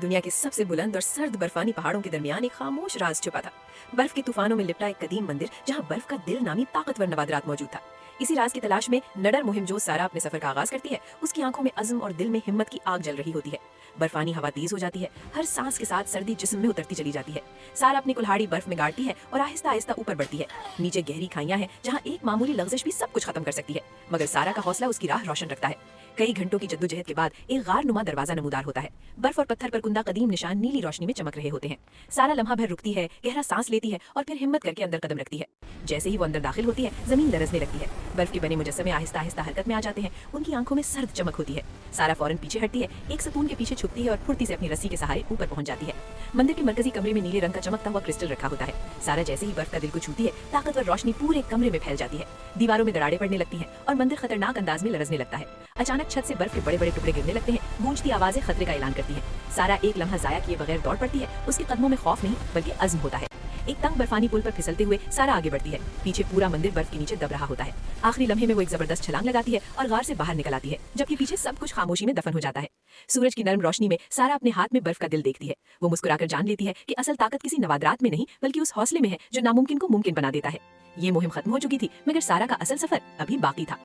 दुनिया के सबसे बुलंद और सर्द बर्फानी पहाड़ों के दरमियान एक खामोश राज छुपा था। बर्फ के तूफानों में लिपटा एक कदीम मंदिर जहां बर्फ का दिल नामी ताकतवर नवादरात मौजूद था। इसी राज की तलाश में नडर मुहिम जो सारा अपने सफर का आगाज करती है, उसकी आंखों में अज़्म और दिल में हिम्मत की आग जल रही होती है। बर्फानी हवा तेज हो जाती है, हर सांस के साथ सर्दी जिस्म में उतरती चली जाती है। सारा अपनी कुल्हाड़ी बर्फ में गाड़ती है और आहिस्ता आहिस्ता ऊपर बढ़ती है। नीचे गहरी खाइयां हैं जहां एक मामूली लग़ज़श भी सब कुछ खत्म कर सकती है, मगर सारा का हौसला उसकी राह रोशन रखता है। कई घंटों की जद्दोजहद के बाद एक गार नुमा दरवाजा नमूदार होता है। बर्फ और पत्थर पर कुंदा कदीम निशान नीली रोशनी में चमक रहे होते हैं। सारा लम्हा भर रुकती है, गहरा सांस लेती है और फिर हिम्मत करके अंदर कदम रखती है। जैसे ही वो अंदर दाखिल होती है, जमीन लरजने लगती है। बर्फ के बने मुजस्समे आहिस्ता आहिस्ता हरकत में आ जाते हैं। उनकी आंखों में सर्द चमक होती है। सारा फौरन पीछे हटती है, एक सतून के पीछे छुपती है और फुर्ती से अपनी रस्सी के सहारे ऊपर पहुंच जाती है। मंदिर के मरकजी कमरे में नीले रंग का चमकता हुआ क्रिस्टल रखा होता है। सारा जैसे ही बर्फ का दिल को छूती है, ताकतवर रोशनी पूरे कमरे में फैल जाती है। दीवारों में दरारें पड़ने लगती हैं और मंदिर खतरनाक अंदाज में लरजने लगता है। अचानक छत से बर्फ के बड़े बड़े टुकड़े गिरने लगते हैं। गूंजती आवाजें खतरे का ऐलान करती हैं। सारा एक लम्हा जाया किए बगैर दौड़ पड़ती है। उसके कदमों में खौफ नहीं बल्कि अज़्म होता है। एक तंग बर्फानी पुल पर फिसलते हुए सारा आगे बढ़ती है। पीछे पूरा मंदिर बर्फ के नीचे दब रहा होता है। आखिरी लम्हे में वो एक जबरदस्त छलांग लगाती है और गार से बाहर निकल आती है, जबकि पीछे सब कुछ खामोशी में दफन हो जाता है। सूरज की नरम रोशनी में सारा अपने हाथ में बर्फ का दिल देखती है। वो मुस्कुराकर जान लेती है कि असल ताकत किसी नवादरात में नहीं बल्कि उस हौसले में है जो नामुमकिन को मुमकिन बना देता है। ये मुहिम खत्म हो चुकी थी, मगर सारा का असल सफर अभी बाकी था।